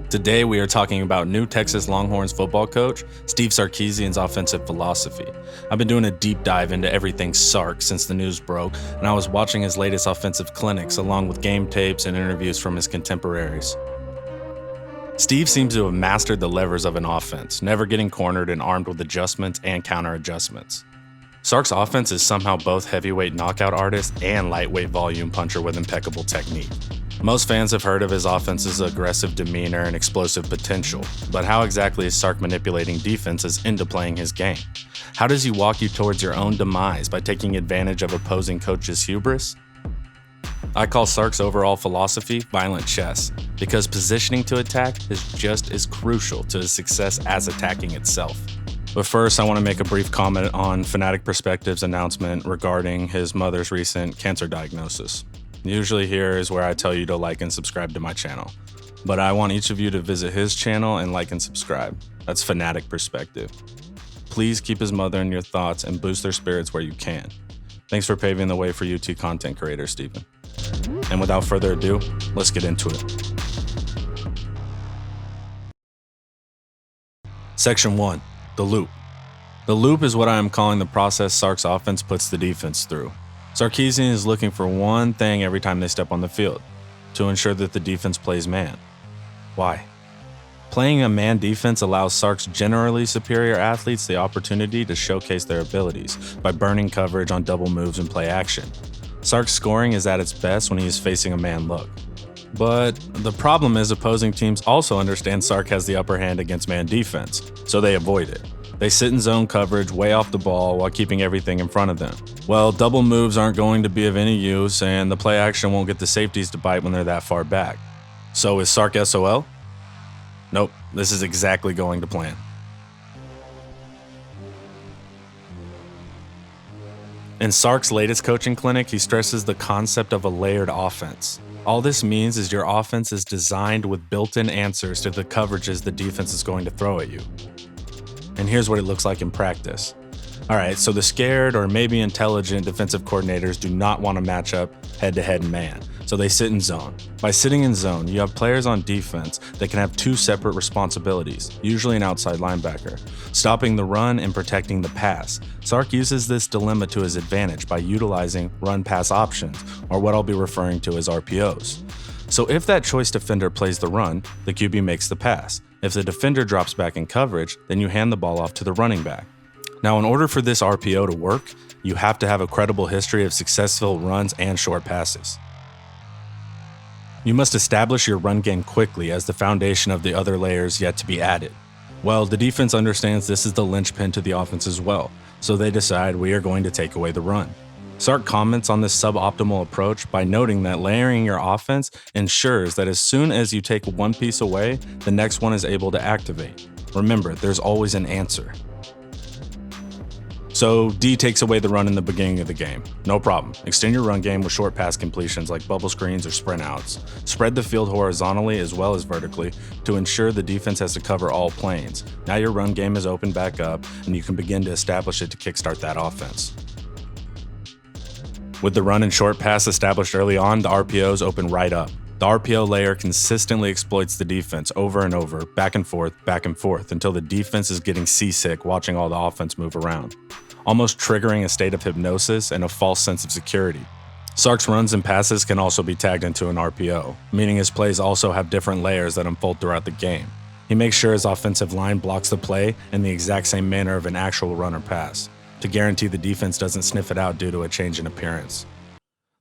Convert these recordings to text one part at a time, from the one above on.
Today we are talking about new Texas Longhorns football coach Steve Sarkisian's offensive philosophy. I've been doing a deep dive into everything Sark since the news broke, and I was watching his latest offensive clinics along with game tapes and interviews from his contemporaries. Steve seems to have mastered the levers of an offense, never getting cornered and armed with adjustments and counter adjustments. Sark's offense is somehow both heavyweight knockout artist and lightweight volume puncher with impeccable technique. Most fans have heard of his offense's aggressive demeanor and explosive potential, but how exactly is Sark manipulating defenses into playing his game? How does he walk you towards your own demise by taking advantage of opposing coaches' hubris? I call Sark's overall philosophy violent chess, because positioning to attack is just as crucial to his success as attacking itself. But first, I want to make a brief comment on Fanatic Perspective's announcement regarding his mother's recent cancer diagnosis. Usually here is where I tell you to like and subscribe to my channel, but I want each of you to visit his channel and like and subscribe. That's Fanatic Perspective. Please keep his mother in your thoughts and boost their spirits where you can. Thanks for paving the way for UT content creator, Stephen. And without further ado, let's get into it. Section 1, the loop. The loop is what I am calling the process Sark's offense puts the defense through. Sarkisian is looking for one thing every time they step on the field: to ensure that the defense plays man. Why? Playing a man defense allows Sark's generally superior athletes the opportunity to showcase their abilities by burning coverage on double moves and play action. Sark's scoring is at its best when he is facing a man look. But the problem is opposing teams also understand Sark has the upper hand against man defense, so they avoid it. They sit in zone coverage way off the ball while keeping everything in front of them. Well, double moves aren't going to be of any use, and the play action won't get the safeties to bite when they're that far back. So is Sark SOL? Nope, this is exactly going to plan. In Sark's latest coaching clinic, he stresses the concept of a layered offense. All this means is your offense is designed with built-in answers to the coverages the defense is going to throw at you. And here's what it looks like in practice. All right, so the scared or maybe intelligent defensive coordinators do not want to match up head-to-head man, so they sit in zone. By sitting in zone, you have players on defense that can have two separate responsibilities, usually an outside linebacker, stopping the run and protecting the pass. Sark uses this dilemma to his advantage by utilizing run-pass options, or what I'll be referring to as RPOs. So if that choice defender plays the run, the QB makes the pass. If the defender drops back in coverage, then you hand the ball off to the running back. Now, in order for this RPO to work, you have to have a credible history of successful runs and short passes. You must establish your run game quickly as the foundation of the other layers yet to be added. Well, the defense understands this is the linchpin to the offense as well, so they decide we are going to take away the run. Sark comments on this suboptimal approach by noting that layering your offense ensures that as soon as you take one piece away, the next one is able to activate. Remember, there's always an answer. So D takes away the run in the beginning of the game. No problem. Extend your run game with short pass completions like bubble screens or sprint outs. Spread the field horizontally as well as vertically to ensure the defense has to cover all planes. Now your run game is opened back up and you can begin to establish it to kickstart that offense. With the run and short pass established early on, the RPOs open right up. The RPO layer consistently exploits the defense over and over, back and forth, until the defense is getting seasick watching all the offense move around, almost triggering a state of hypnosis and a false sense of security. Sark's runs and passes can also be tagged into an RPO, meaning his plays also have different layers that unfold throughout the game. He makes sure his offensive line blocks the play in the exact same manner of an actual run or pass, to guarantee the defense doesn't sniff it out due to a change in appearance.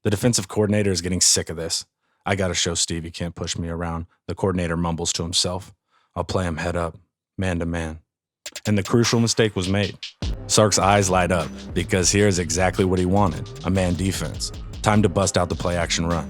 The defensive coordinator is getting sick of this. I gotta show Steve he can't push me around, the coordinator mumbles to himself. I'll play him head up, man to man. And the crucial mistake was made. Sark's eyes light up because here's exactly what he wanted, a man defense. Time to bust out the play action run.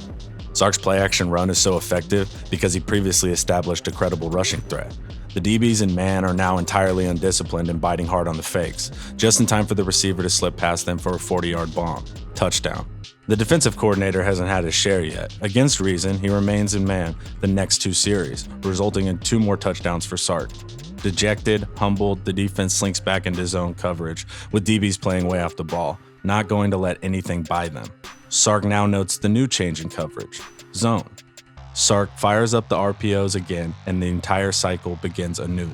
Sark's play action run is so effective because he previously established a credible rushing threat. The DBs in man are now entirely undisciplined and biting hard on the fakes, just in time for the receiver to slip past them for a 40-yard bomb. Touchdown. The defensive coordinator hasn't had his share yet. Against reason, he remains in man the next two series, resulting in 2 more touchdowns for Sark. Dejected, humbled, the defense slinks back into zone coverage, with DBs playing way off the ball, not going to let anything by them. Sark now notes the new change in coverage, zone. Sark fires up the RPOs again, and the entire cycle begins anew.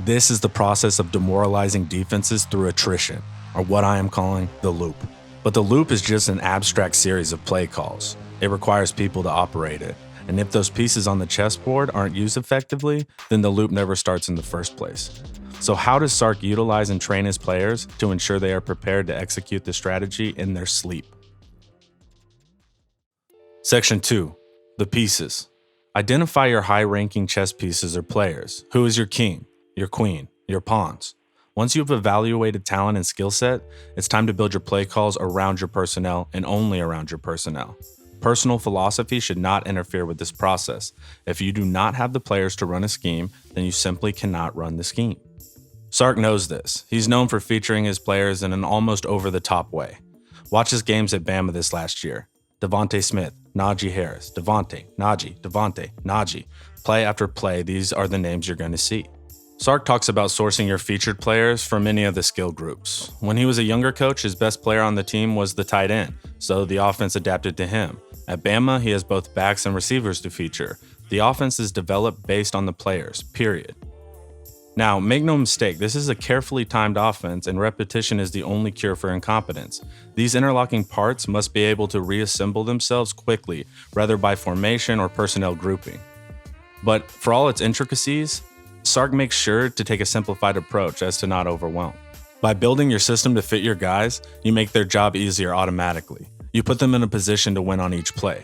This is the process of demoralizing defenses through attrition, or what I am calling the loop. But the loop is just an abstract series of play calls. It requires people to operate it, and if those pieces on the chessboard aren't used effectively, then the loop never starts in the first place. So how does Sark utilize and train his players to ensure they are prepared to execute the strategy in their sleep? Section 2. The pieces. Identify your high-ranking chess pieces or players. Who is your king, your queen, your pawns? Once you've evaluated talent and skill set, it's time to build your play calls around your personnel and only around your personnel. Personal philosophy should not interfere with this process. If you do not have the players to run a scheme, then you simply cannot run the scheme. Sark knows this. He's known for featuring his players in an almost over-the-top way. Watch his games at Bama this last year. Devontae Smith, Najee Harris, Devontae, Najee. Play after play, these are the names you're going to see. Sark talks about sourcing your featured players from any of the skill groups. When he was a younger coach, his best player on the team was the tight end, so the offense adapted to him. At Bama, he has both backs and receivers to feature. The offense is developed based on the players, period. Now, make no mistake, this is a carefully timed offense, and repetition is the only cure for incompetence. These interlocking parts must be able to reassemble themselves quickly, whether by formation or personnel grouping. But for all its intricacies, Sark makes sure to take a simplified approach as to not overwhelm. By building your system to fit your guys, you make their job easier automatically. You put them in a position to win on each play.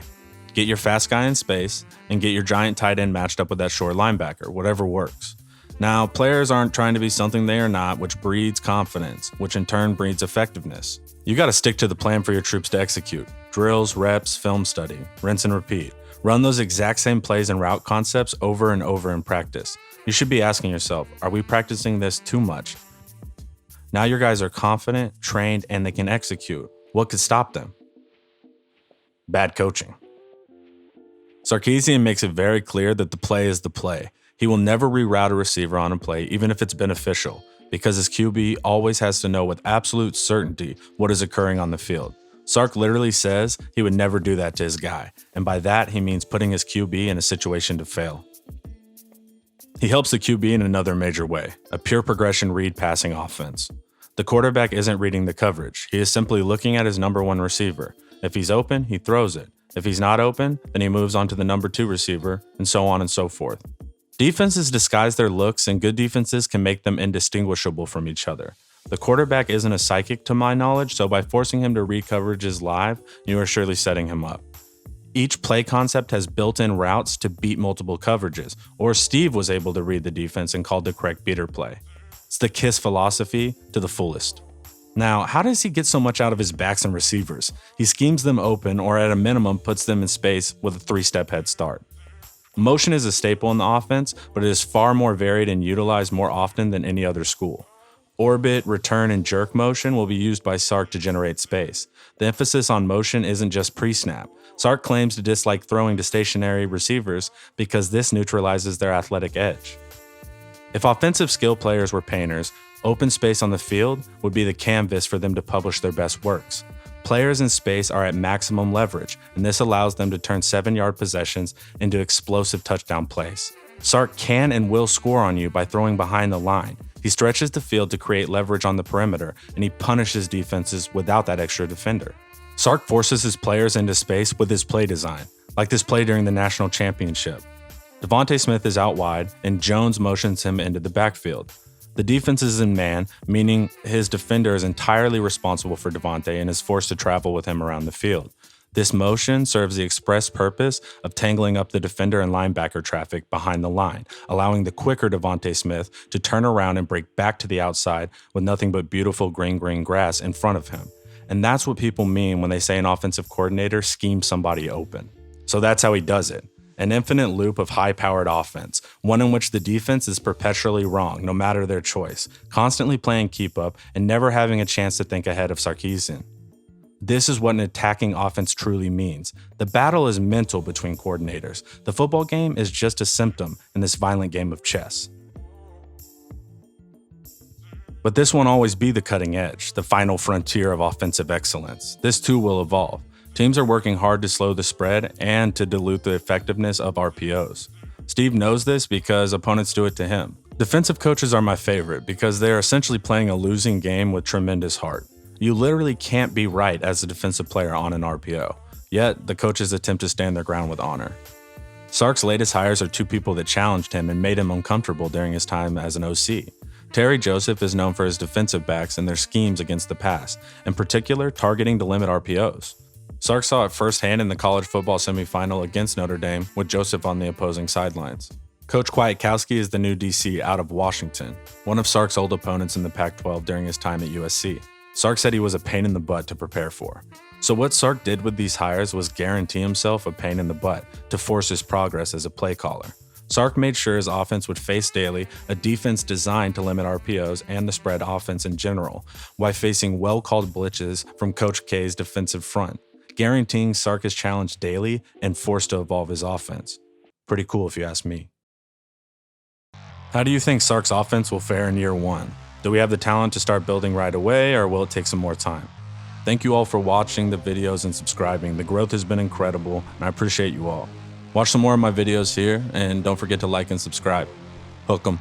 Get your fast guy in space, and get your giant tight end matched up with that short linebacker, whatever works. Now, players aren't trying to be something they are not, which breeds confidence, which in turn breeds effectiveness. You gotta stick to the plan for your troops to execute. Drills, reps, film study, rinse and repeat. Run those exact same plays and route concepts over and over in practice. You should be asking yourself, are we practicing this too much? Now your guys are confident, trained, and they can execute. What could stop them? Bad coaching. Sarkisian makes it very clear that the play is the play. He will never reroute a receiver on a play, even if it's beneficial, because his QB always has to know with absolute certainty what is occurring on the field. Sark literally says he would never do that to his guy, and by that he means putting his QB in a situation to fail. He helps the QB in another major way, a pure progression read passing offense. The quarterback isn't reading the coverage, he is simply looking at his number one receiver. If he's open, he throws it. If he's not open, then he moves on to the number two receiver, and so on and so forth. Defenses disguise their looks, and good defenses can make them indistinguishable from each other. The quarterback isn't a psychic to my knowledge, so by forcing him to read coverages live, you are surely setting him up. Each play concept has built-in routes to beat multiple coverages, or Steve was able to read the defense and called the correct beater play. It's the KISS philosophy to the fullest. Now, how does he get so much out of his backs and receivers? He schemes them open, or at a minimum puts them in space with a 3-step head start. Motion is a staple in the offense, but it is far more varied and utilized more often than any other school. Orbit, return, and jerk motion will be used by Sark to generate space. The emphasis on motion isn't just pre-snap. Sark claims to dislike throwing to stationary receivers because this neutralizes their athletic edge. If offensive skill players were painters, open space on the field would be the canvas for them to publish their best works. Players in space are at maximum leverage, and this allows them to turn 7-yard possessions into explosive touchdown plays. Sark can and will score on you by throwing behind the line. He stretches the field to create leverage on the perimeter, and he punishes defenses without that extra defender. Sark forces his players into space with his play design, like this play during the national championship. Devontae Smith is out wide, and Jones motions him into the backfield. The defense is in man, meaning his defender is entirely responsible for Devontae and is forced to travel with him around the field. This motion serves the express purpose of tangling up the defender and linebacker traffic behind the line, allowing the quicker Devontae Smith to turn around and break back to the outside with nothing but beautiful green grass in front of him. And that's what people mean when they say an offensive coordinator schemes somebody open. So that's how he does it. An infinite loop of high-powered offense, one in which the defense is perpetually wrong, no matter their choice, constantly playing keep-up and never having a chance to think ahead of Sarkisian. This is what an attacking offense truly means. The battle is mental between coordinators. The football game is just a symptom in this violent game of chess. But this won't always be the cutting edge, the final frontier of offensive excellence. This too will evolve. Teams are working hard to slow the spread and to dilute the effectiveness of RPOs. Steve knows this because opponents do it to him. Defensive coaches are my favorite because they are essentially playing a losing game with tremendous heart. You literally can't be right as a defensive player on an RPO, yet the coaches attempt to stand their ground with honor. Sark's latest hires are two people that challenged him and made him uncomfortable during his time as an OC. Terry Joseph is known for his defensive backs and their schemes against the pass, in particular targeting to limit RPOs. Sark saw it firsthand in the college football semifinal against Notre Dame with Joseph on the opposing sidelines. Coach Kwiatkowski is the new DC out of Washington, one of Sark's old opponents in the Pac-12 during his time at USC. Sark said he was a pain in the butt to prepare for. So what Sark did with these hires was guarantee himself a pain in the butt to force his progress as a play caller. Sark made sure his offense would face daily a defense designed to limit RPOs and the spread offense in general, while facing well-called blitzes from Coach K's defensive front, guaranteeing Sark is challenged daily and forced to evolve his offense. Pretty cool if you ask me. How do you think Sark's offense will fare in year one? Do we have the talent to start building right away, or will it take some more time? Thank you all for watching the videos and subscribing. The growth has been incredible, and I appreciate you all. Watch some more of my videos here, and don't forget to like and subscribe. Hook 'em.